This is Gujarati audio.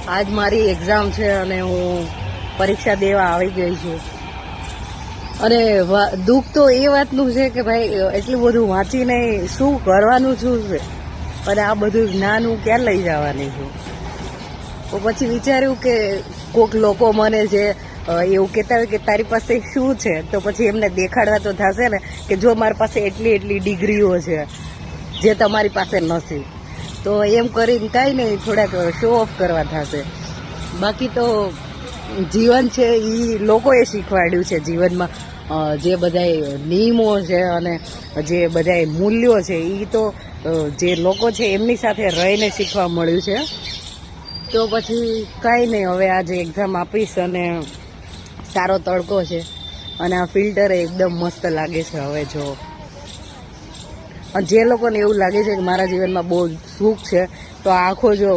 આજ મારી એક્ઝામ છે અને હું પરીક્ષા દેવા આવી ગઈ છું. અને દુઃખ તો એ વાતનું છે કે ભાઈ એટલું બધું વાંચીને શું કરવાનું શું છે, અને આ બધું જ્ઞાન હું ક્યાં લઈ જવાની છું. તો પછી વિચાર્યું કે કોઈક લોકો મને જે એવું કહેતા હોય કે તારી પાસે શું છે, તો પછી એમને દેખાડવા તો થશે ને કે જો મારી પાસે એટલી એટલી ડિગ્રીઓ છે જે તમારી પાસે નથી. તો એમ કરીને કાંઈ નહીં, થોડાક શો ઓફ કરવા થશે. બાકી તો જીવન છે એ લોકોએ શીખવાડ્યું છે. જીવનમાં જે બધા નિયમો છે અને જે બધા મૂલ્યો છે એ તો જે લોકો છે એમની સાથે રહીને શીખવા મળ્યું છે. તો પછી કાંઈ નહીં, હવે આજે એક્ઝામ આપીશ અને સારો તડકો છે અને આ ફિલ્ટર એકદમ મસ્ત લાગે છે. હવે જો જે લોકોને એવું લાગે છે કે મારા જીવનમાં બહુ સુખ છે, તો આંખો જો